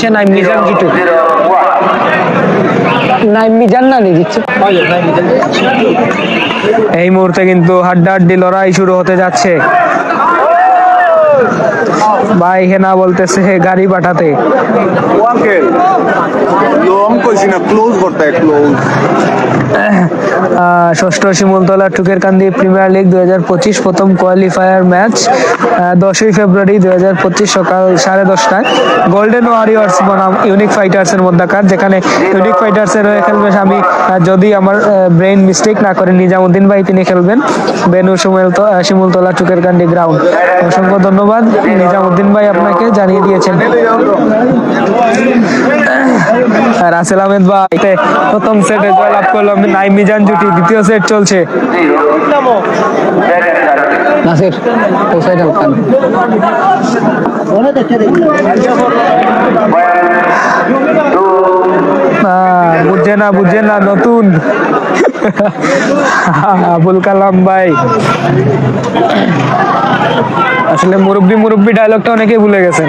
হচ্ছে নাইম মিজান জুটি। নাইম মিজান না নিয়ে দিচ্ছে। এই মুহূর্তে কিন্তু হাড্ডাহাড্ডি লড়াই শুরু হতে যাচ্ছে। ভাই হেনা বলতেছে গাড়ি পাঠাতে। ষষ্ঠ শিমুলতলা টুকেরকান্দি প্রিমিয়ার লিগ 2025 প্রথম কোয়ালিফায়ার ম্যাচ 10ই ফেব্রুয়ারি 2025 সকাল 10:30টায় গোল্ডেন ওয়ারিয়র্স বনাম ইউনিক ফাইটার্স এর মধ্যকার, যেখানে ইউনিক ফাইটার্স এর হয়ে খেলবে আমি যদি আমার ব্রেইন মিস্টেক না করে নিজামুদ্দিন ভাই, তিনি খেলবেন। বেনু শিমুলতলা টুকেরকান্দি গ্রাউন্ড। অসংখ্য ধন্যবাদ নিজামুদ্দিন ভাই, আপনাকে জানিয়ে দিয়েছেন। রাসেল আহমেদ ভাই প্রথম সেটে জয়লাভ করলো নাইম মিজান জুটি। দ্বিতীয় সেট চলছে। নাসির ওসাইডাল খান বুঝে না নতুন আবুল কালাম ভাই। আসলে মুরব্বি ডায়লগটা অনেকেই ভুলে গেছেন।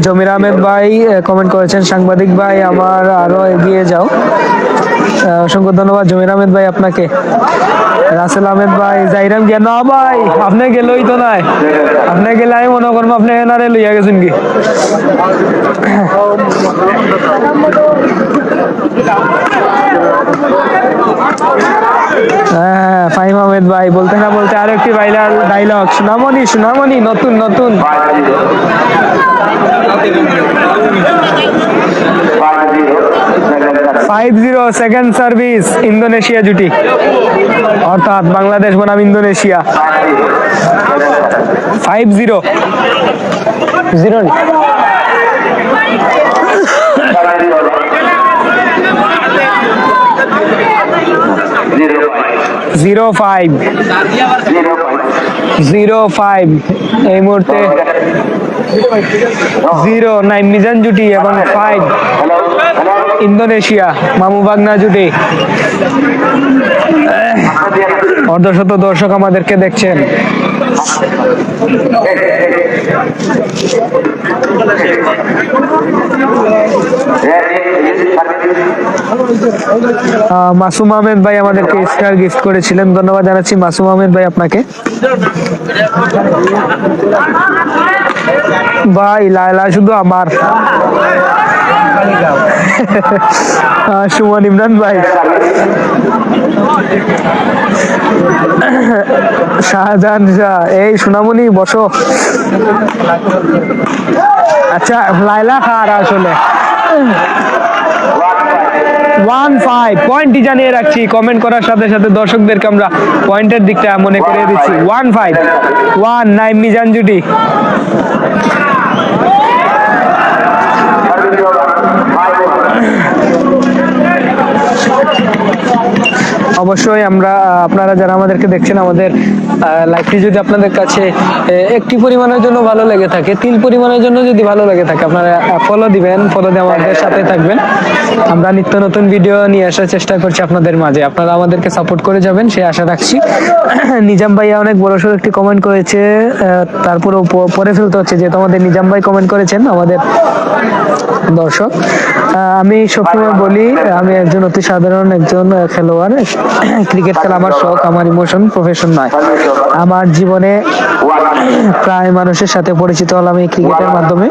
জমির আহমেদ ভাই কমেন্ট করেছেন, সাংবাদিক ভাই আমার আরো এগিয়ে যাও। অসংখ্য ধন্যবাদ জমির আহমেদ ভাই আপনাকে। রাসেল আহমেদ ভাই যাইরাম গিয়া না ভাই, আপনি গেলেই তো নাই, আপনি গেলে আমি মনে করবো আপনি এনারে লইয়া গেছেন কি। হ্যাঁ ফাহিম আহমেদ ভাই বলতে না বলতে আরো একটি ভাইরাল ডায়লগ, সুনামনি নতুন 5-0 সেকেন্ড সার্ভিস ইন্দোনেশিয়া জুটি, অর্থাৎ বাংলাদেশ বনাম ইন্দোনেশিয়া। 5-0 0-5 এই মুহূর্তে 0 নাইম মিজান জুটি এবং 5 ইন্দোনেশিয়া মামু বাগনা জুটি। অর্ধশত দর্শক আমাদেরকে দেখছেন। মাসুম আহমেদ ভাই আমাদেরকে স্টার গিফট করেছিলেন, ধন্যবাদ জানাচ্ছি মাসুম আহমেদ ভাই আপনাকে। ভাই লাইলা শুধু আমার। সুমন ইমরান ভাই, শাহজাহান শাহ, এই সোনামণি বসো। আচ্ছা লাইলা খার আসলে 1-5 পয়েন্টটি জানিয়ে রাখছি। কমেন্ট করার সাথে সাথে দর্শকদেরকে আমরা পয়েন্টের দিকটা মনে করিয়ে দিচ্ছি। 1-5 নাইম মিজান জুটি। অবশ্যই আমরা আপনারা যারা আমাদেরকে দেখছেন, আমাদের লাইভটি যদি আপনাদের কাছে একটি পরিমাণের জন্য ভালো লেগে থাকে, 3 পরিমাণের জন্য যদি ভালো লেগে থাকে, আপনারা ফলো দিবেন, ফলো দিয়ে আমাদের সাথে থাকবেন। আমরা নিত্য নতুন ভিডিও নিয়ে আসার চেষ্টা করছি আপনাদের মাঝে, আপনারা আমাদেরকে সাপোর্ট করে যাবেন সেই আশা রাখছি। নিজাম ভাইয়া অনেক বড়সড় একটি কমেন্ট করেছে, তারপরে পরে ফেলতে হচ্ছে যেহেতু আমাদের নিজাম ভাই কমেন্ট করেছেন, আমাদের দর্শক। আমি সবসময় বলি আমি একজন অতি সাধারণ একজন খেলোয়াড়। ক্রিকেট খেলা আমার শখ, আমার ইমোশন, প্রফেশন নয়। আমার জীবনে প্রায় মানুষের সাথে পরিচিত হলাম এই ক্রিকেটের মাধ্যমে,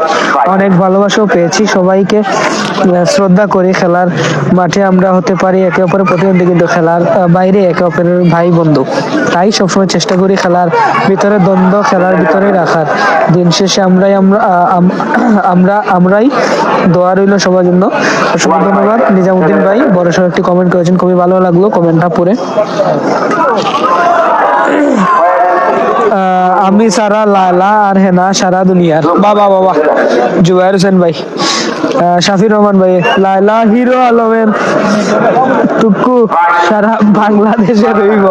অনেক ভালোবাসাও পেয়েছি। সবাইকে শ্রদ্ধা করি। খেলার মাঠে আমরা হতে পারি একে অপরের প্রতিদ্বন্দ্বী, কিন্তু খেলার বাইরে একে অপরের ভাই বন্ধু। তাই সবসময় চেষ্টা করি খেলার ভিতরে দ্বন্দ্ব খেলার ভিতরে রাখার। দিন শেষে আমরাই দোয়া রইল সবার জন্য। অসংখ্য ধন্যবাদ নিজামুদ্দিন ভাই, বড়সড় একটি কমেন্ট করেছেন, খুবই ভালো লাগলো কমেন্টটা পড়ে। আমি সারা লালা আর হেনা সারা দুনিয়ার। বাবা জুবাইর হোসেন ভাই, শাফির রহমান ভাই, লাইলা হিরো আলমের টুকু সারা বাংলাদেশে রইব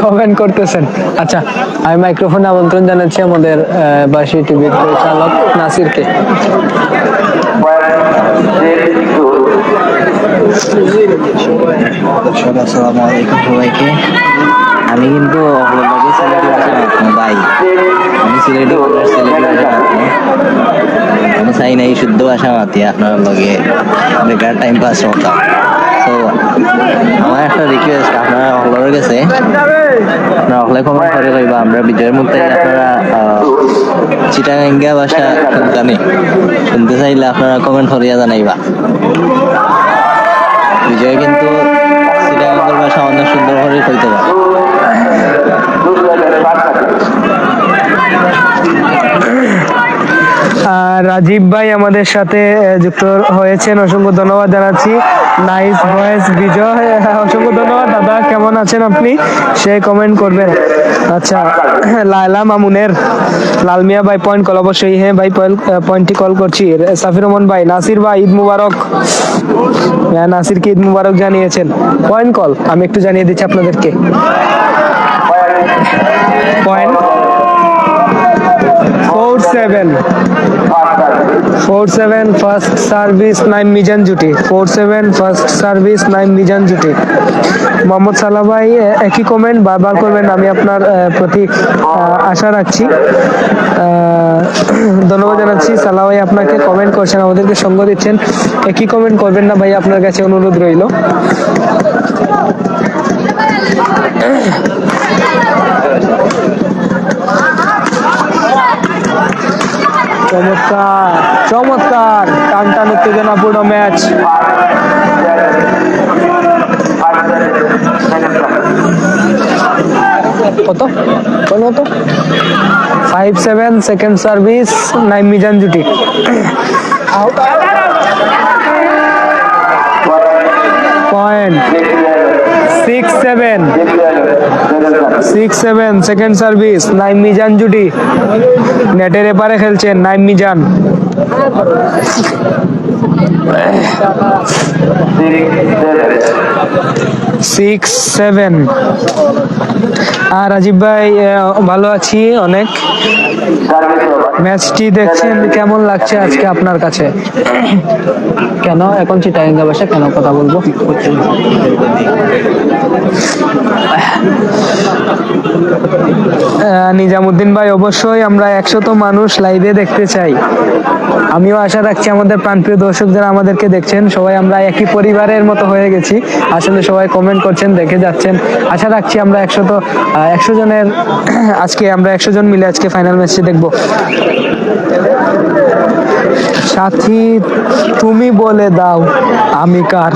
কমেন্ট করতেছেন। আচ্ছা আমি মাইক্রোফোনে আমন্ত্রণ জানাচ্ছি আমাদের বাসী টিভির চালক নাসিরকে। আসসালামু আলাইকুম সবাইকে। আমি কিন্তু ভাই, আমি সিলেটি ভাষা আমি চাই নাই শুদ্ধ ভাষা মাতি আপনার লগে বেকার টাইম পাস করতাম। তো আমার একটা রিকোয়েস্ট আপনারা হলর গেছে, আপনারা হলে কমেন্ট করে কইবা আমরা বিজয়ের মধ্যে আপনারা চিটাগাঙ্গা ভাষা জানি শুনতে চাইলে আপনারা কমেন্ট করিয়া জানাইবা। বিজয় কিন্তু চিটাগাঙ্গের ভাষা অনেক সুন্দর করে কইতে পারে। রাজীব ভাই আমাদের সাথে যুক্ত হয়েছেন, অসংখ্য ধন্যবাদ জানাচ্ছি। নাইস ভয়েস বিজয়, অসংখ্য ধন্যবাদ দাদা। কেমন আছেন আপনি সে কমেন্ট করবেন। আচ্ছা, লায়লা মামুনের লাল মিয়া ভাই পয়েন্ট কল, অবশ্যই হ্যাঁ ভাই পয়েন্টটি কল করছি। সাফির রহমান ভাই, নাসির ভাই ঈদ মুবারক। হ্যাঁ, নাসিরকে ঈদ মুবারক জানিয়েছেন। পয়েন্ট কল আমি একটু জানিয়ে দিচ্ছি আপনাদেরকে। Point 47 first service Naim Mizan জুটি, 47 ফার্স্ট সার্ভিস নাইম মিজান জুটি। মোহাম্মদ সালাহ ভাই একই কমেন্ট বারবার করবেন, আমি আপনার প্রতি আশা রাখছি। ধন্যবাদ জানাচ্ছি সালাহ ভাই, আপনাকে কমেন্ট করছেন, আমাদেরকে সঙ্গ দিচ্ছেন। একই কমেন্ট করবেন না ভাই, আপনার কাছে অনুরোধ রইল। চমৎকার চমৎকার টান টান উত্তেজনাপূর্ণ ম্যাচ। কত কত 5-7 সেকেন্ড সার্ভিস নাইম মিজান জুটি। Point 6-7 second service Naim Mizan জুটি। নেটের এপারে খেলছেন নাইম মিজান। 6-7। আর রাজীব ভাই ভালো আছি অনেক। ম্যাচটি দেখছেন, কেমন লাগছে আজকে আপনার কাছে? কেন এখন চিটাগাঙ্গা ভাষা কেন কথা বলবো? নিজামুদ্দিন ভাই, অবশ্যই আমরা 100 মানুষ লাইভে দেখতে চাই। আমিও আশা রাখছি আমাদের প্রাণপ্রিয় দর্শক যারা আমাদেরকে দেখছেন সবাই আমরা একই পরিবারের মতো হয়ে গেছি। আসলে সবাই কমেন্ট করছেন, দেখে যাচ্ছেন। আশা রাখছি আমরা 100 জনের আজকে আমরা 100 জন মিলে আজকে ফাইনাল ম্যাচটি দেখবো। সাথী তুমি বলে দাও আমি কার।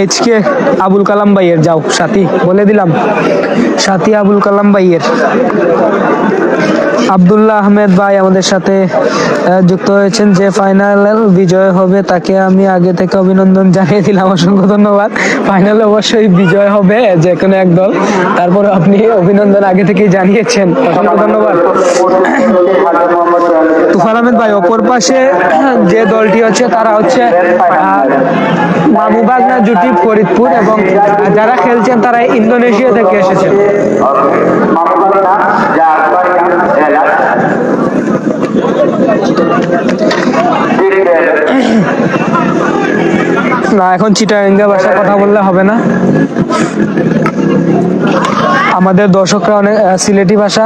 এইচকে আবুল কালাম ভাইয়ের, যাও সাথী বলে দিলাম, সাথী আবুল কালাম ভাইয়ের। আব্দুল্লাহ আহমেদ ভাই আমাদের সাথে যুক্ত হয়েছেন, যে ফাইনাল বিজয় হবে তাকে আমি আগে থেকে অভিনন্দন জানিয়ে দিলাম। অসংখ্য ধন্যবাদ। ফাইনালে অবশ্যই বিজয় হবে যে কোনো এক দল, তারপরে আপনি অভিনন্দন আগে থেকেই জানিয়েছেন, অসংখ্য ধন্যবাদ। তুফান আহমেদ ভাই, অপর পাশে যে দলটি হচ্ছে তারা হচ্ছে মামুবাগনা জুটি ফরিদপুর, এবং যারা খেলছেন তারা ইন্দোনেশিয়া থেকে এসেছেন। না, এখন চিটাগাঙ্গা ভাষায় কথা বললে হবে না। আমাদের দর্শকরা অনেক সিলেটি ভাষা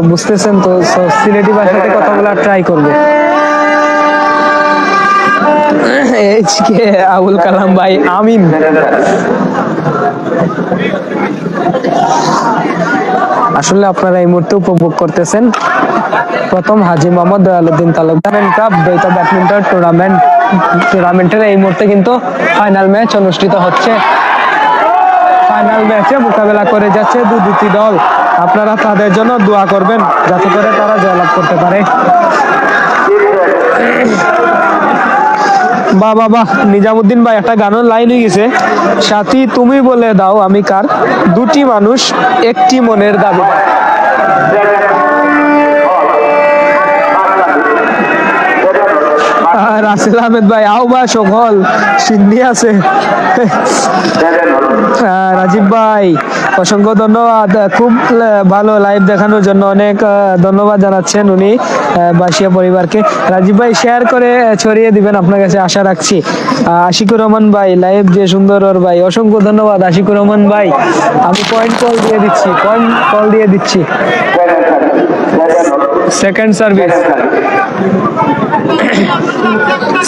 বুঝতেছেন, তো সিলেটি ভাষাতে কথা বলার ট্রাই করবো। এইচকে আবুল কালাম ভাই, আমিন। আসলে আপনারা এই মুহূর্তে উপভোগ করতেছেন প্রথম হাজী মোহাম্মদ দয়ালউদ্দিন তালুকদার কাপ দ্বৈত ব্যাডমিন্টন টুর্নামেন্টের এই মুহূর্তে কিন্তু ফাইনাল ম্যাচ অনুষ্ঠিত হচ্ছে। ফাইনাল ম্যাচে মোকাবেলা করে যাচ্ছে দুটি দল। আপনারা তাদের জন্য দোয়া করবেন যাতে করে তারা জয়লাভ করতে পারে। বাহ বাহ বাহ, নিজামুদ্দিন ভাই একটা গানের লাইন হয়ে গেছে, সাথী তুমি বলে দাও আমি কার, দুটি মানুষ একটি মনের দাবি। রাসেল আহমেদ ভাই, আও বা সকল সিন্ধি আছে। রাজীব ভাই অসংখ্য ধন্যবাদ, খুব ভালো লাইভ দেখানোর জন্য অনেক ধন্যবাদ জানাচ্ছেন উনি বাসিয়া পরিবারকে। রাজীব ভাই শেয়ার করে ছড়িয়ে দিবেন, আপনার কাছে আশা রাখছি। আশিকুর রহমান ভাই, লাইভ যে সুন্দর ওর ভাই, অসংখ্য ধন্যবাদ আশিকুর রহমান ভাই। আমি পয়েন্ট কল দিয়ে দিচ্ছি। Second service,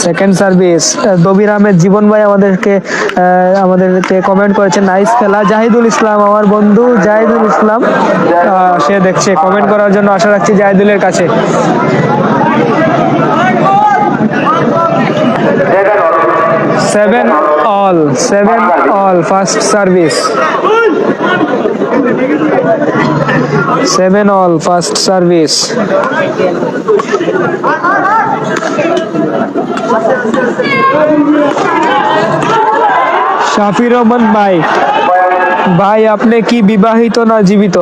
second service. Dabir Ahmed Jibon ভাই আমাদেরকে কমেন্ট করেছেন, নাইস খেলা। জাহিদুল ইসলাম, আমার বন্ধু জাহিদুল ইসলাম, সে দেখছে, কমেন্ট করার জন্য আশা রাখছি জাহিদুলের কাছে। Seven all first service, 7 all first service. Shafir Rahman ভাই, ভাই আপনি কি বিবাহিত না জীবিত?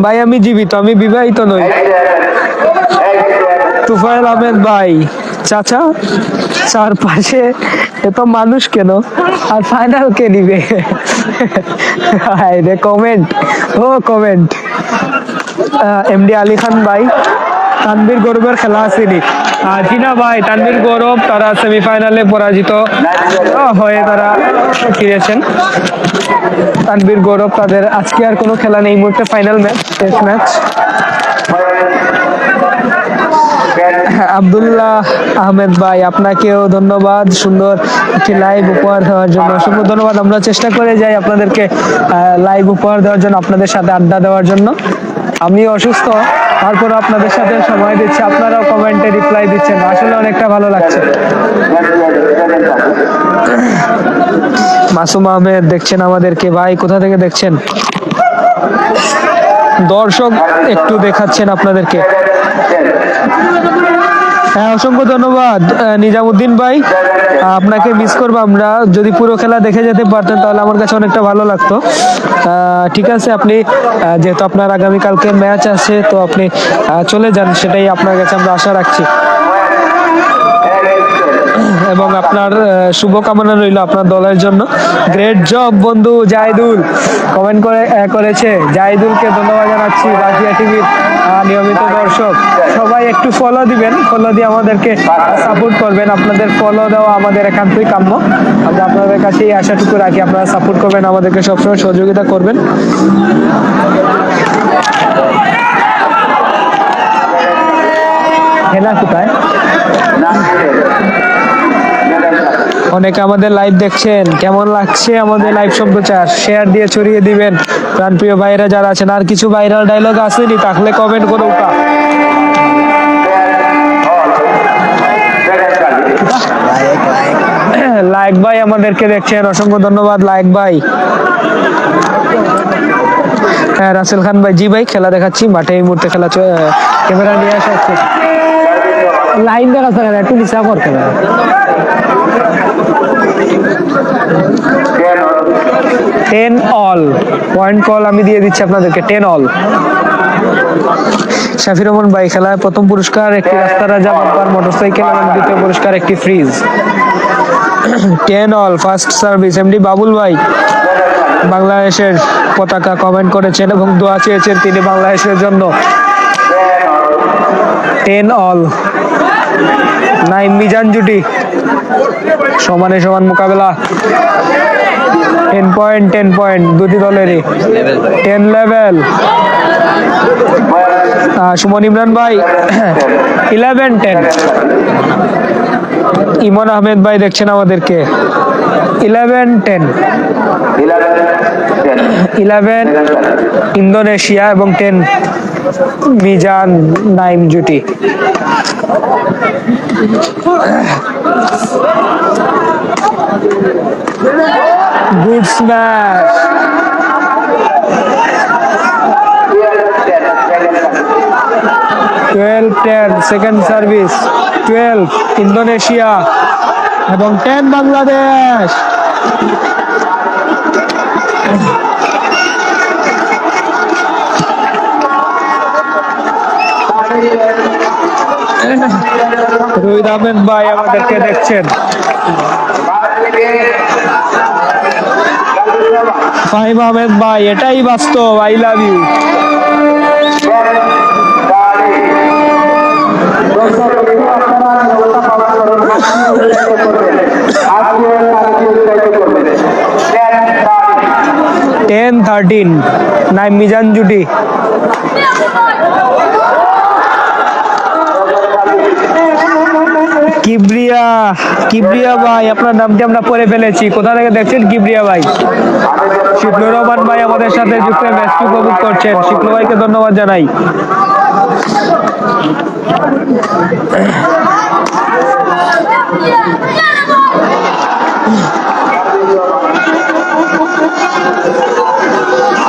ভাই আমি জীবিত, আমি বিবাহিত নই। তুফাইল আহমেদ ভাই, চাচা চারপাশে এত মানুষ কেন, আর ফাইনাল কে নিবে? কমেন্ট, ও কমেন্ট। এমডি আলী খান ভাই, তানভীর গৌরবের খেলা আসেনি। জিনা ভাই, তানভীর গৌরব তারা সেমিফাইনালে পরাজিত হয়ে তারা ফিরেছেন। তানভীর গৌরব, তাদের আজকে আর কোনো খেলা নেই, এই মুহূর্তে final match, test match. Abdullah Ahmed ভাই, আপনাকেও ধন্যবাদ সুন্দর একটি লাইভ উপহার দেওয়ার জন্য, অসংখ্য ধন্যবাদ। আমরা চেষ্টা করে যাই আপনাদেরকে লাইভ উপহার দেওয়ার জন্য, আপনাদের সাথে আড্ডা দেওয়ার জন্য। আমি অসুস্থ, তারপর আপনাদের সাথে সময় দিচ্ছি, আপনারাও কমেন্টে রিপ্লাই দিচ্ছেন, আসলে অনেকটা ভালো লাগছে। মাসুম আহমেদ দেখছেন আমাদেরকে, ভাই কোথা থেকে দেখছেন? দর্শক একটু দেখাচ্ছেন আপনাদেরকে। হ্যাঁ, অসংখ্য ধন্যবাদ নিজামুদ্দিন ভাই, আপনাকে মিস করবো আমরা। যদি পুরো খেলা দেখে যেতে পারতেন তাহলে আমার কাছে অনেকটা ভালো লাগতো। ঠিক আছে, আপনি যেহেতু আপনার আগামীকালকে ম্যাচ আছে, তো আপনি চলে যান, সেটাই আপনার কাছে আমরা আশা রাখছি। এবং আপনার শুভকামনা রইল আপনার দলের জন্য। গ্রেট জব বন্ধু জাহিদুল, কমেন্ট করেছে। জাহিদুলকে ধন্যবাদ জানাচ্ছি, রাজিয়া টিভির নিয়মিত দর্শক। সবাই একটু ফলো দিবেন, ফলো দিয়ে আমাদেরকে সাপোর্ট করবেন। আপনাদের ফলো দেওয়া আমাদের একান্তই কাম্য। আমরা আপনাদের কাছে এই আশাটুকু রাখি, আপনারা সাপোর্ট করবেন, আমাদেরকে সবসময় সহযোগিতা করবেন। হেনা কোথায়? অনেকে আমাদের লাইভ দেখছেন, কেমন লাগছে আমাদের লাইভ সম্প্রচার? শেয়ার দিয়ে ছড়িয়ে দিবেন প্রাণপ্রিয় ভাইরা যারা আছেন। আর কিছু ভাইরাল ডায়লগ আসেনি, তাহলে কমেন্ট করো। লাইক ভাই আমাদেরকে দেখছেন, অসংখ্য ধন্যবাদ লাইক ভাই। হ্যাঁ, রাসেল খান ভাই, জি ভাই খেলা দেখাচ্ছি মাঠে, এই মুহূর্তে খেলা ক্যামেরা নিয়ে আসা হচ্ছে। লাইন দেখাচ্ছে না, একটু নিচা কর ক্যামেরা। 10 অল পয়েন্ট কল আমি দিয়ে দিচ্ছি আপনাদেরকে, 10 অল। শাফির রহমান ভাই, খেলায় প্রথম পুরস্কার একটি রাস্তা রাজা বাম্পার মোটরসাইকেল এবং দ্বিতীয় পুরস্কার একটি fridge. 10 all first service. MD Babul ভাই বাংলাদেশের পতাকা কমেন্ট করেছেন এবং দোয়া চেয়েছেন তিনি বাংলাদেশের জন্য। 10 অল। নাইম মিজান জুটি সমানে সমান মোকাবেলা। 10 পয়েন্ট দুটি দলেরই, 10 লেভেল। সুমন ইমরান ভাই 11-10। ইমন আহমেদ ভাই দেখছেন আমাদেরকে, 11-10। 11 ইন্দোনেশিয়া এবং 10 মিজান নাইম জুটি। Good smash. 12-10 second service. 12 Indonesia এবং 10 বাংলাদেশ। রোহিত আহমেদ ভাই আমাদেরকে দেখছেন। ফাহিম আহমেদ ভাই, এটাই বাস্তব, I love you. Naim Mizan জুটি। কিবরিয়া, কিবরিয়া ভাই আপনার নামটি আমরা পড়ে ফেলেছি, কোথা থেকে দেখছেন কিবরিয়া ভাই? শিবনুর রহমান ভাই আমাদের সাথে যুক্ত হয়ে ম্যাচটি উপভোগ করছেন, শিবনু ভাইকে ধন্যবাদ জানাই।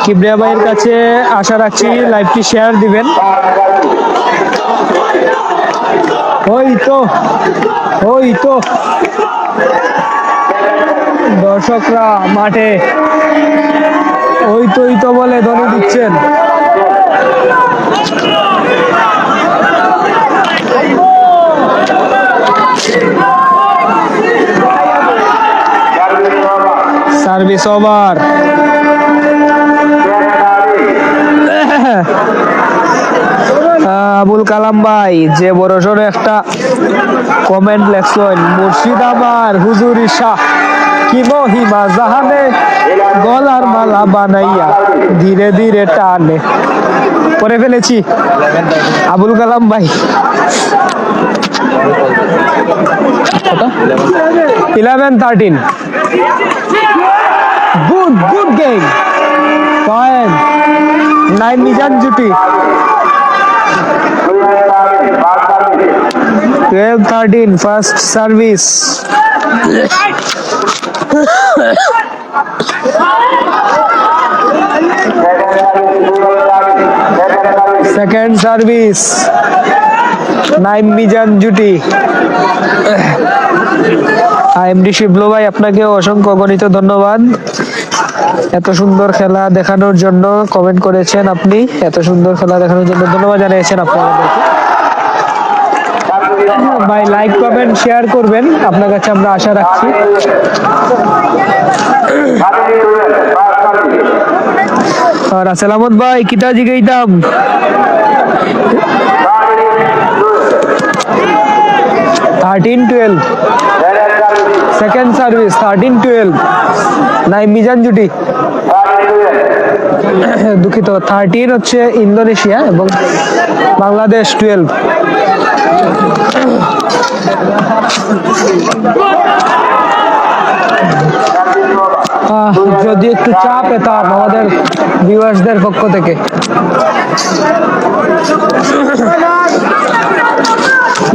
কিবরিয়া ভাইয়ের কাছে আশা রাখছি লাইভটি শেয়ার দিবেন। ওই তো দর্শকরা মাঠে ওই তো বলে ধ্বনি দিচ্ছেন। Service over. আবুল কালাম ভাই যে বড়সড় একটা কমেন্ট লেখছেন, মুর্শিদ আমার হুজুরি শাহ কি মহিমা জাহানে, গলার মালা বানাইয়া ধীরে ধীরে টানে। করে ফেলেছি আবুল কালাম ভাই। 11-13 good game point Naim Mizan জুটি। 12-13 first service. Second service Naim Mizan জুটি। এমডি শিবলু ভাই আপনাকে অসংখ্য গণিত ধন্যবাদ, এত সুন্দর খেলা দেখানোর জন্য কমেন্ট করেছেন আপনি, এত সুন্দর খেলা দেখানোর জন্য ধন্যবাদ জানিয়েছেন আপনাদেরকে ভাই। লাইক কমেন্ট শেয়ার করবেন, আপনার কাছে আমরা আশা রাখছি। রাসেল আহমদ ভাই কিতা জিগাইতাম, সেকেন্ড সার্ভিস 13-12 নাইম মিজান জুটি। দুঃখিত, 13 হচ্ছে ইন্দোনেশিয়া এবং বাংলাদেশ 12। যদি একটু চা পেতাম আমাদের ভিউয়ার্সদের পক্ষ থেকে।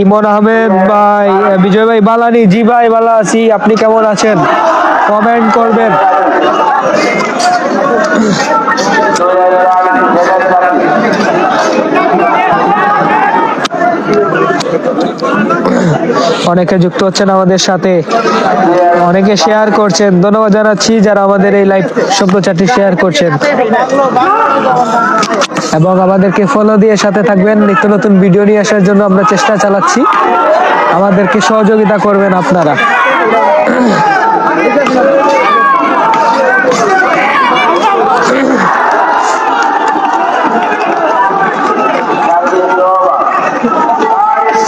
ইমন আহমেদ ভাই, বিজয় ভাই বালানি, জি ভাই ভালো আছি, আপনি কেমন আছেন? কমেন্ট করবেন। অনেকে যুক্ত হচ্ছেন আমাদের সাথে, অনেকে শেয়ার করছেন, ধন্যবাদ জানাচ্ছি যারা আমাদের এই লাইভ সম্প্রচারটি শেয়ার করছেন এবং আমাদেরকে ফলো দিয়ে সাথে থাকবেন। নিত্য নতুন ভিডিও নিয়ে আসার জন্য আমরা চেষ্টা চালাচ্ছি, আমাদেরকে সহযোগিতা করবেন আপনারা।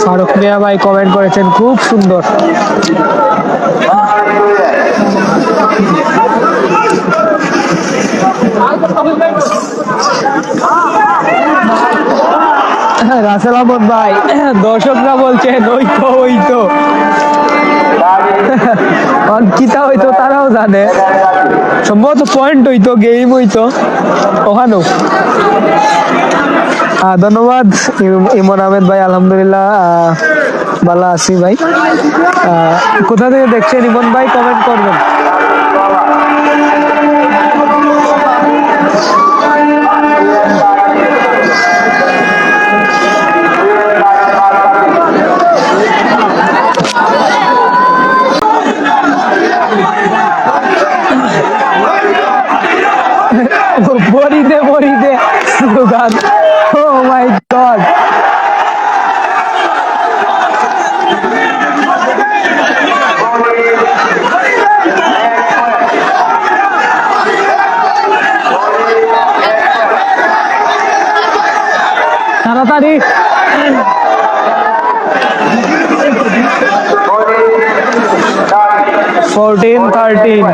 ফারুক মিয়া ভাই কমেন্ট করেছেন খুব সুন্দর। রাসেল আহমদ ভাই, দর্শকরা বলছেন ওই তো কিতা হইতো তারাও জানে, সম্ভবত পয়েন্ট হইতো, গেম হইতো ওখানেও। ধন্যবাদ ইমন আহমেদ ভাই, আলহামদুলিল্লাহ ভালো আছি ভাই। কোথা থেকে দেখছেন ইমন ভাই কমেন্ট করবেন। বরিদে স্লোগান, ও মাই গড। তাড়াতাড়ি 14-13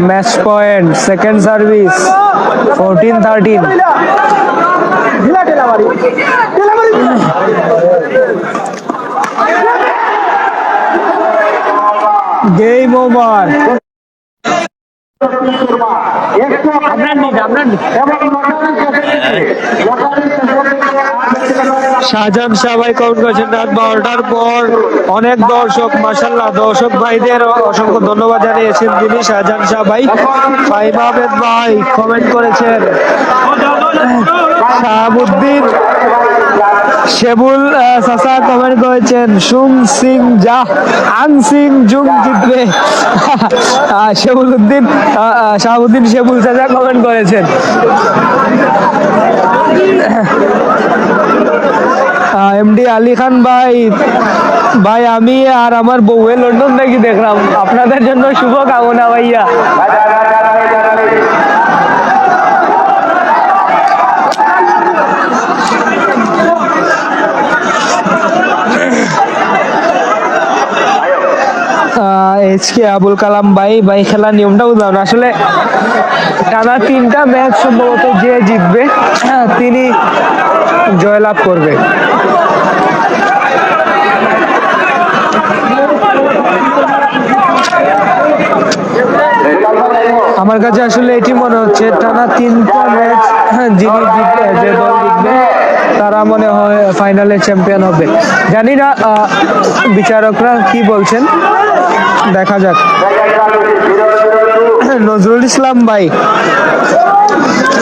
match point, second service, 14-13। Game over. Shahjahan Shah ভাই কমেন্ট করেছেন রাত 12টার পর অনেক দর্শক, মাশাআল্লাহ দর্শক ভাইদের অসংখ্য ধন্যবাদ জানিয়েছেন তিনি শাহজাহান শাহ ভাই। ফাহিম আহমেদ ভাই কমেন্ট করেছেন, শাহাবুদ্দিন শেবুল চাচা কমেন্ট করেছেন সুং সিং যা আং সিং জুং জিতবে। শেবুল উদ্দিন শাহাবুদ্দিন শেবুল চাচা কমেন্ট করেছেন। এমডি আলী খান ভাই, ভাই আমি আর আমার বউয়ে লন্ডন থেকে দেখলাম, আপনাদের জন্য শুভ কামনা ভাইয়া। এইচকে আবুল কালাম ভাই, ভাই খেলার নিয়মটা বুঝলাম না আসলে। টানা 3টা ম্যাচ সম্ভবত যে জিতবে তিনি জয়লাভ করবে। আমার কাছে আসলে এটি মনে হচ্ছে টানা 3টা ম্যাচ যিনি যে দল জিতবে তারা মনে হয় ফাইনালে চ্যাম্পিয়ন হবে। জানি না বিচারকরা কি বলছেন, দেখা যাক। নজরুল ইসলাম ভাই,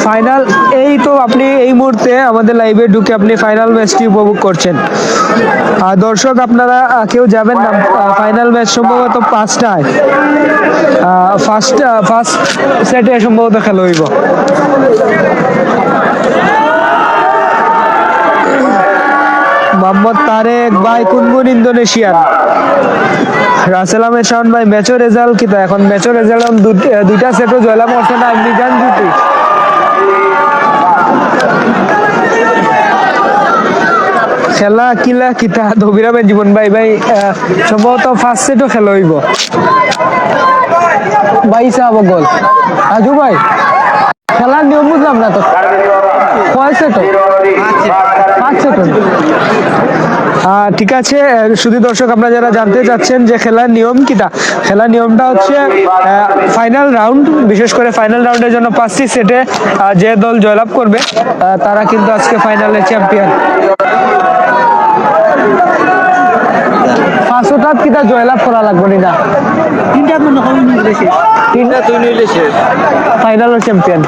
ফাইনাল এই তো আপনি এই মুহূর্তে আমাদের লাইভে ঢুকে আপনি ফাইনাল ম্যাচটি উপভোগ করছেন। দর্শক আপনারা কেউ যাবেন না, ফাইনাল ম্যাচ সম্ভবত 5টায়, ফার্স্ট সেটে সম্ভবত খেলা হইব। মোহাম্মদ তারেক ভাই কুনগুন ইন্দোনেশিয়ান। রাসেল আহমেদ শাওন ভাই ম্যাচের রেজাল্ট কিতা? এখন ম্যাচের রেজাল্ট দুইটা সেটও জয়লাভ করছে না মিজান জুটি। খেলা কিলা কিতা ধবিরামের জীবন ভাই, ভাই সম্ভবত ফার্স্ট সেটও খেলা হইব। বাইশা বগল রাজু ভাই, খেলার নিয়ম বুঝলাম না তো, কয় সেটও? 5 সেটও। ঠিক আছে শুধু দর্শক আপনারা যারা জানতে চাচ্ছেন যে খেলার নিয়ম কিটা, খেলার নিয়মটা হচ্ছে ফাইনাল রাউন্ড, বিশেষ করে ফাইনাল রাউন্ডের জন্য 5টি সেটে যে দল জয়লাভ করবে তারা কিন্তু আজকে ফাইনালের চ্যাম্পিয়ন। 500টা কিটা জয়লাভ করা লাগবে না, 3টা তুই নিলে শেষ, ফাইনালের চ্যাম্পিয়ন।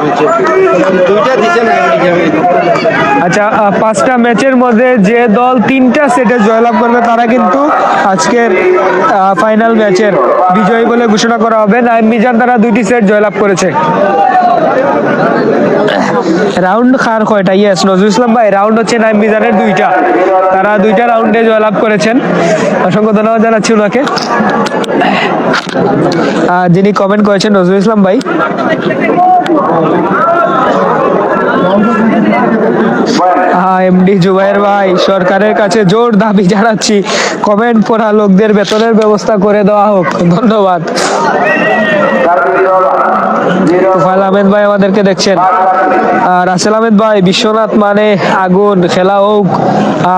আচ্ছা 5টা ম্যাচের মধ্যে যে দল 3টা সেটে জয়লাভ করবে তারা কিন্তু আজকের ফাইনাল ম্যাচের বিজয়ী বলে ঘোষণা করা হবে। নাইম মিজান তারা 2টি সেট জয়লাভ করেছে। রাউন্ড খার কয়টা? ইয়েস নজরুল ইসলাম ভাই, রাউন্ড হচ্ছে নাইম মিজানের 2টা, তারা 2টা রাউন্ডে জয়লাভ করেছেন। অসংখ্য ধন্যবাদ জানাচ্ছি ওনাকে, যিনি কমেন্ট করেছেন নজরুল ইসলাম ভাই। এমডি জুবাইর ভাই, সরকারের কাছে জোর দাবি জানাচ্ছি কমেন্ট পড়া লোকদের বেতনের ব্যবস্থা করে দেওয়া হোক, ধন্যবাদ। তোফায়েল আহমেদ ভাই আমাদেরকে দেখছেন। রাসেল আহমেদ ভাই, বিশ্বনাথ মানে আগুন, খেলা হোক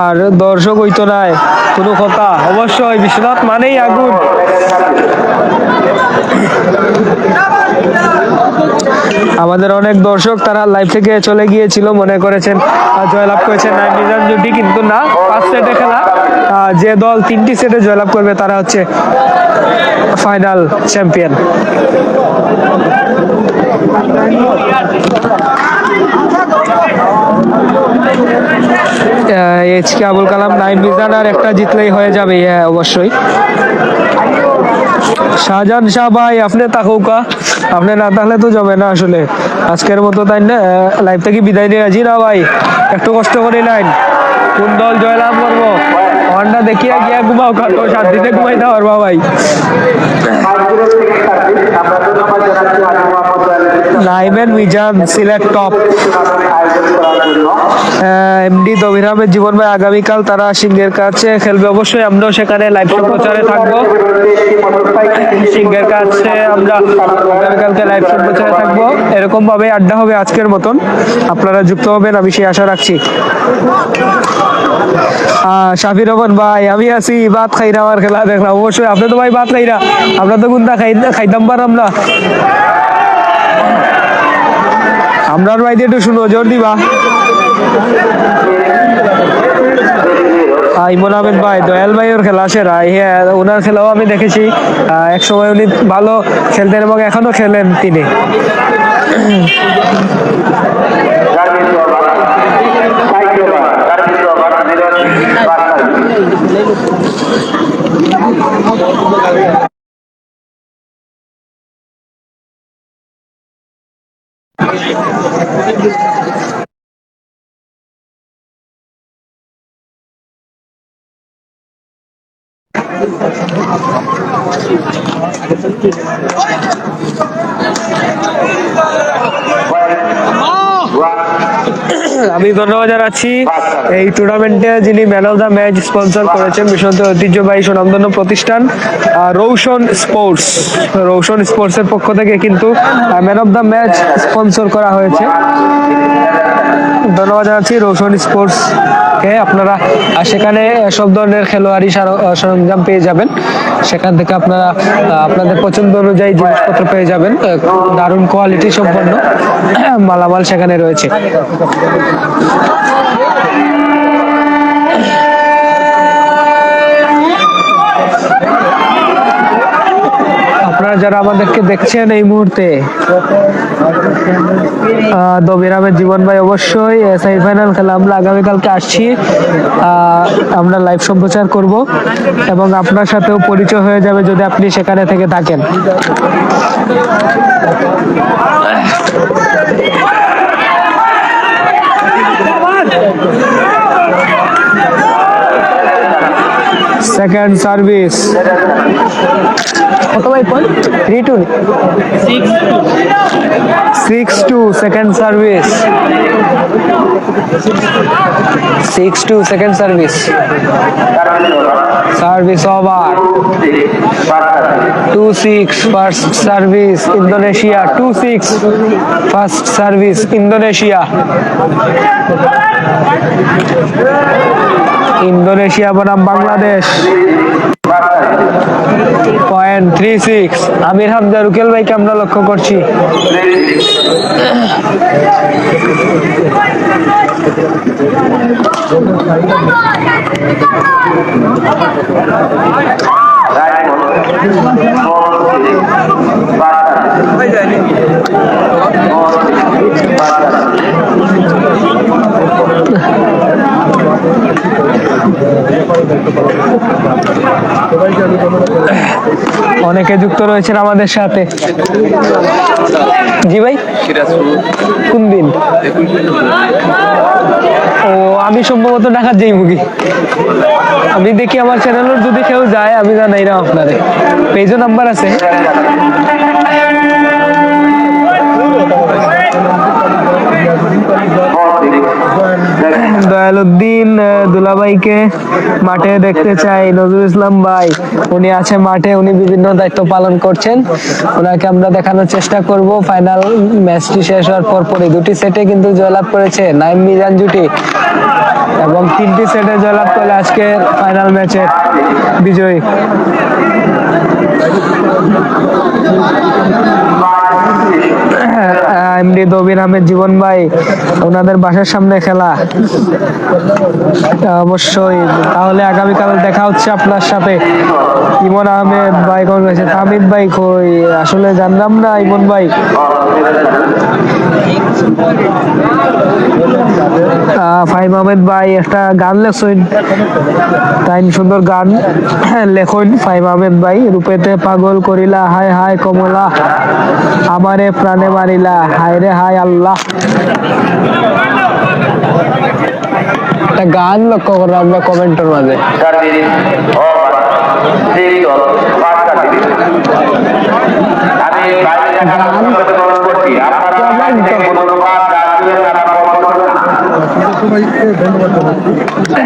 আর দর্শক হইতো নাই কোনো কথা, অবশ্যই বিশ্বনাথ মানেই আগুন। আমাদের অনেক দর্শক তারা লাইভ থেকে চলে গিয়েছিল, মনে করেছেন জয়লাভ করেছেন নাইম মিজান জুটি, কিন্তু না, 5 সেটে খেলা, যে দল 3টি সেটে জয়লাভ করবে তারা হচ্ছে final champion. HK Abul Kalam, Naim Mizan আর একটা জিতলেই হয়ে যাবে। হ্যাঁ অবশ্যই। শাহজাহান শাহ ভাই, আপনি তাকুকা, আপনি না তাহলে তো যাবে না আসলে আজকের মতো, তাই না? লাইভ থেকে বিদায় নিয়ে রাজি না ভাই, একটু কষ্ট করে লাইন, কোন দল জয়লাভ করবো অনটা দেখিয়া গিয়া ঘুমাও কত শান্তিতে ঘুমাইতে পারবা ভাই। নাইমেন মিজান সিলেট টপ এমডি দবির আহমেদ জীবন ভাই আগামীকাল তারা সিংহের কাছে খেলবে, অবশ্যই আমরাও সেখানে লাইভ সম্প্রচারে থাকবো। সিংহের কাছে আমরা আগামীকালকে লাইভ সম্প্রচারে থাকবো, এরকম ভাবে আড্ডা হবে আজকের মতন, আপনারা যুক্ত হবেন আমি সেই আশা রাখছি। শাফির রহমান ভাই আমি আছি, ভাত খাইরা আমার খেলা দেখলাম, অবশ্যই আপনি তো ভাই ভাত খাইরা, আমরা তো গুন্দা খাইতাম পারলাম না। আমরার ভাই দিয়ে একটু শুনো জোর দিবা। ইমন আহমেদ ভাই দয়াল ভাই ওর খেলা সেরা, হ্যাঁ ওনার খেলাও আমি দেখেছি, এক সময় উনি ভালো খেলতেন এবং এখনো খেলেন তিনি। আমি ধন্যবাদ জানাচ্ছি এই টুর্নামেন্টে যিনি man of the match sponsor করেছেন, বিশেষত ঐতিহ্যবাহী সুনামধন্য প্রতিষ্ঠান রৌশন স্পোর্টস। রৌশন স্পোর্টসের পক্ষ থেকে কিন্তু man of the match sponsor করা হয়েছে। ধন্যবাদ জানাচ্ছি রৌশন স্পোর্টস কে। আপনারা সেখানে সব ধরনের খেলোয়াড়ি সরঞ্জাম পেয়ে যাবেন, সেখান থেকে আপনারা আপনাদের পছন্দ অনুযায়ী জিনিসপত্র পেয়ে যাবেন, দারুণ কোয়ালিটি সম্পন্ন মালামাল সেখানে রয়েছে। আপনারা যারা আমাদেরকে দেখছেন এই মুহূর্তে, দবির আহমেদ জীবন ভাই অবশ্যই সেমিফাইনাল খেলা আমরা আগামীকালকে আসছি, আমরা লাইভ সম্প্রচার করব এবং আপনার সাথেও পরিচয় হয়ে যাবে যদি আপনি সেখানে থেকে থাকেন। সেকেন্ড সার্ভিস কত ভাই point 3-2 6-2 second service 6-2 second service service over 2-6 first service Indonesia 2-6 first service Indonesia Indonesia বনাম বাংলাদেশ পয়েন্ট 3-6 আমির হামজা রুকেল ভাইকে আমরা লক্ষ্য করছি। অনেকে যুক্ত রয়েছেন আমাদের সাথে। জি ভাই কোন দিন? ও আমি সম্ভবত ঢাকার যাই মুগি, আমি দেখি আমার চ্যানেলের যদি কেউ যায় আমি জানাই না, আপনাদের পেজও নাম্বার আছে। দয়ালউদ্দিন দুলাভাইকে মাঠে দেখতে চাই। নজরুল ইসলাম ভাই উনি আছে মাঠে, উনি বিভিন্ন দায়িত্ব পালন করছেন, ওনাকে আমরা দেখানোর চেষ্টা করব। ফাইনাল ম্যাচটি শেষ হওয়ার পরপরই দুটি সেটে কিন্তু জয়লাভ করেছে নাইম মিজান জুটি এবং 3টি সেটে জয়লাভ করলে আজকে ফাইনাল ম্যাচের বিজয়ী। এমডি দবির আহমেদ জীবন ভাই ওনাদের বাসার সামনে খেলা, অবশ্যই তাহলে আগামীকাল দেখা হচ্ছে আপনার সাথে। ইমন আহমেদ ভাই কোন গেছে? তামিদ ভাই কই? আসলে জানলাম না ইমন ভাই। ফাহিম আহমেদ ভাই একটা গান লেখছেন, তাই সুন্দর গান লেখন ফাহিম আহমেদ ভাই। রূপেতে পাগল করিলা হায় হায় কমলা, আমারে প্রাণে মারিলা হায় রে হায় আল্লাহ। একটা গান লক্ষ্য করলাম আমরা কমেন্টের মাঝে।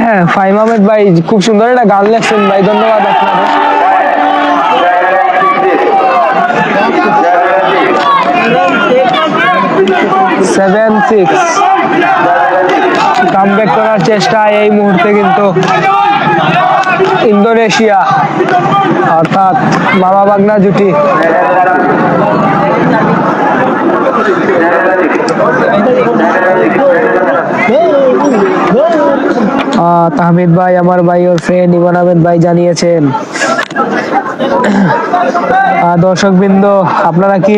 হ্যাঁ, ফাইম আহমেদ ভাই খুব সুন্দর একটা গান লেখছেন ভাই, ধন্যবাদ আপনাদের। 7-6 কামব্যাক করার চেষ্টা এই মুহূর্তে কিন্তু ইন্দোনেশিয়া অর্থাৎ মামা বাগনা জুটি। তাহমিদ ভাই আমার ভাই ওর ফ্রেন্ড ইমন আহমেদ ভাই জানিয়েছেন। দর্শক বৃন্দ আপনারা কি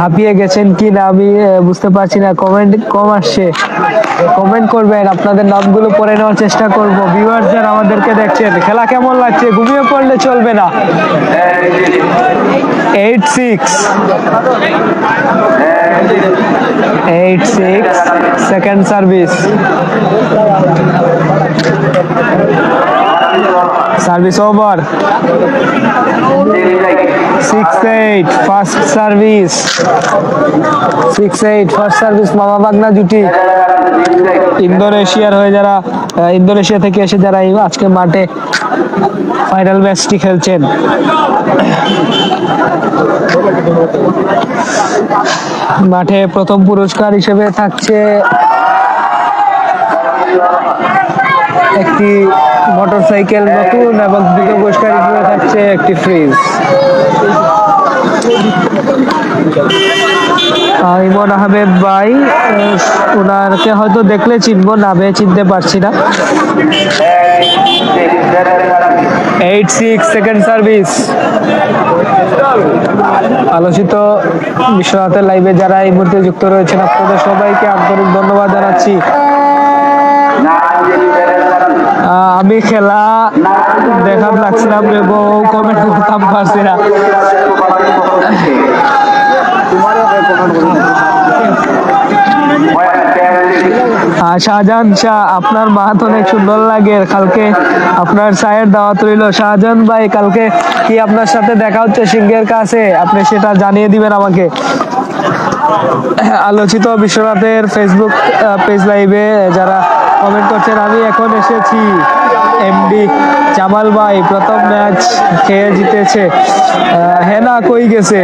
হাঁপিয়ে গেছেন কি না আমি বুঝতে পারছি না, কমেন্ট কম আসছে, কমেন্ট করবেন, আপনাদের নামগুলো পড়ে নেওয়ার চেষ্টা করব। ভিউয়ার্স যারা আমাদেরকে দেখছেন, খেলা কেমন লাগছে? ঘুমিয়ে পড়লে চলবে না। 8-6 second service, service over. 6-8 first service, 6-8 first service মামা বাগনা জুটি। ইন্দোনেশিয়ার হয়ে যারা ইন্দোনেশিয়া থেকে এসে যারা আজকে মাঠে ফাইনাল ম্যাচটি খেলছেন। মাঠে প্রথম পুরস্কার হিসেবে থাকছে একটি মোটরসাইকেল নতুন এবং দ্বিতীয় পুরস্কার হিসেবে থাকছে একটি ফ্রিজ। ইমন আহমেদ ভাই, ওনাকে হয়তো দেখলে চিনবো, নামে চিনতে পারছি না। 8-6 সেকেন্ড সার্ভিস। আলোচিত বিশ্বনাথের লাইভে যারা এই মুহূর্তে যুক্ত রয়েছেন আপনাদের সবাইকে আন্তরিক ধন্যবাদ জানাচ্ছি। আমি খেলা দেখার লাগছিলাম এবং কমেন্ট করতাম পারছি না। শাহজাহান শাহ, আপনার মাহাত অনেক সুন্দর লাগে, কালকে আপনার চায়ের দাওয়াত রইল। শাহজাহান ভাই, কালকে কি আপনার সাথে দেখা হচ্ছে সিংহের কাছে? আপনি সেটা জানিয়ে দিবেন আমাকে। আলোচিত বিশ্বনাথের ফেসবুক পেজ লাইভে যারা কমেন্ট করছেন, আমি এখন এসেছি। এমডি জামাল ভাই প্রথম ম্যাচ খেয়ে জিতেছে। হেনা কই গেছে?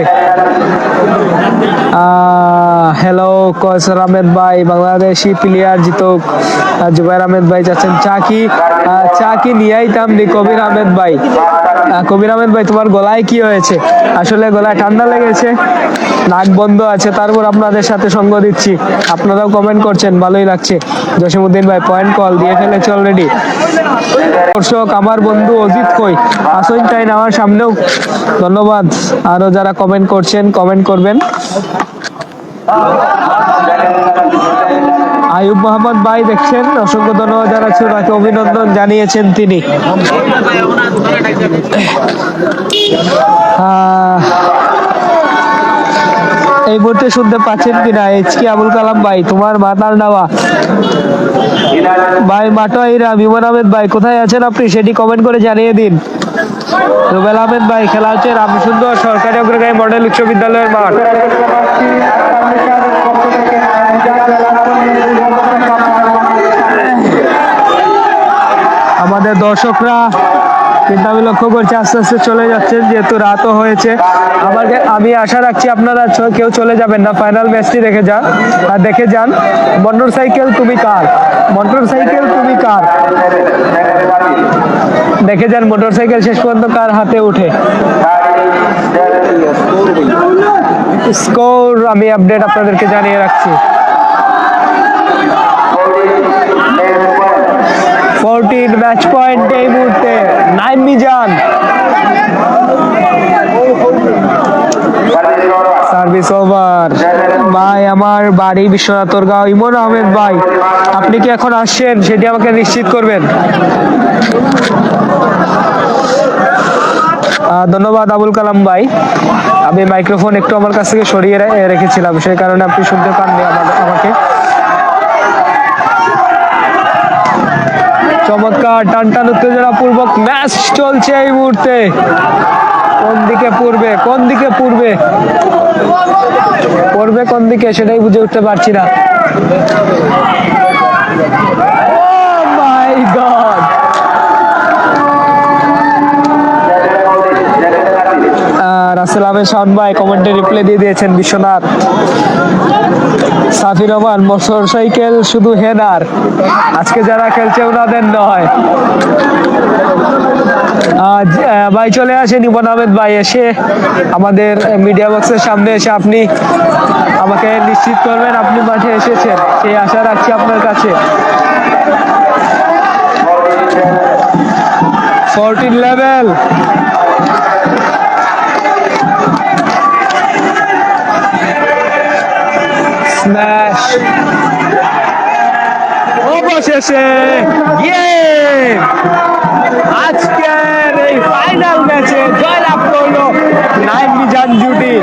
হ্যালো কয়সর আহমেদ ভাই, বাংলাদেশি প্লেয়ার জিতুক। জুবাইর আহমেদ ভাই যাচ্ছেন চা কি নিয়ে আইতাম নি? কবির আহমেদ ভাই, কবির আহমেদ ভাই তোমার গলায় কি হয়েছে? আসলে গলায় ঠান্ডা লেগেছে, নাক বন্ধ আছে, তারপর আপনাদের সাথে সঙ্গ দিচ্ছি। আপনারাও কমেন্ট করছেন, ভালোই লাগছে। জসিমউদ্দিন ভাই পয়েন্ট কল দিয়ে ফেলেছে অলরেডি। দর্শক আমার বন্ধু অজিত কই আসইন তাই না আমার সামনেও? ধন্যবাদ। আরো যারা কমেন্ট করছেন কমেন্ট করবেন। আয়ুব মোহাম্মদ ভাই দেখছেন, অসংখ্য ধন্যবাদ জানাচ্ছি, ওনাকে অভিনন্দন জানিয়েছেন তিনি। এই মুহূর্তে শুনতে পাচ্ছেন কিনা? এইচকে আবুল কালাম ভাই, তোমার মাতার নাওয়া ভাই মাটোয়াইরা। ইমন আহমেদ ভাই কোথায় আছেন আপনি? সেটি কমেন্ট করে জানিয়ে দিন। রুবেল আহমেদ ভাই, খেলা হচ্ছে রামসুন্দর সরকারি অগ্রগামী মডেল উচ্চ বিদ্যালয়ের মাঠ। আমাদের দর্শকরা কিন্তু আমি লক্ষ্য করছি আস্তে আস্তে চলে যাচ্ছেন, যেহেতু রাতও হয়েছে। আমি আশা রাখছি আপনারা কেউ চলে যাবেন না, ফাইনাল ম্যাচটি দেখে যান। মোটরসাইকেল তুমি কার? মোটরসাইকেল তুমি কার? দেখে যান মোটরসাইকেল শেষ পর্যন্ত কার হাতে উঠে। স্কোর আমি আপডেট আপনাদেরকে জানিয়ে রাখছি। 14 ম্যাচ পয়েন্ট এই মুহূর্তে নাইম মিজান। Service over. ভাই আমার বাড়ি বিশ্বনাথরগাঁও। ইমন আহমেদ ভাই, আপনি কি এখন আসছেন সেটি আমাকে নিশ্চিত করবেন। ধন্যবাদ আবুল কালাম ভাই। আমি মাইক্রোফোন একটু আমার কাছ থেকে সরিয়ে রেখেছিলাম, সেই কারণে আপনি শুনতে পাননি আমাকে। চমৎকার টান উত্তেজনা পূর্বক ম্যাচ চলছে এই মুহূর্তে। কোন দিকে পড়বে কোন দিকে সেটাই বুঝে উঠতে পারছি না। Oh my God! Rasel Ahmed Shaon ভাই কমেন্টে রিপ্লাই দিয়ে দিয়েছেন। বিশ্বনাথ সাফি রহমান মোটর সাইকেল শুধু হেনার, আজকে যারা খেলছে ওনাদের নয়। আজ ভাই চলে আসেন, ইমন আহমেদ ভাই এসে আমাদের মিডিয়া বক্সের সামনে এসে আপনি আমাকে নিশ্চিত করবেন আপনি মাঠে এসেছেন, সেই আশা রাখছি আপনার কাছে। 14 লেভেল স্ম্যাশ, অবশেষে গেম। আজকের এই ফাইনাল ম্যাচে জয়লাভ করলো নাইম মিজান জুটি।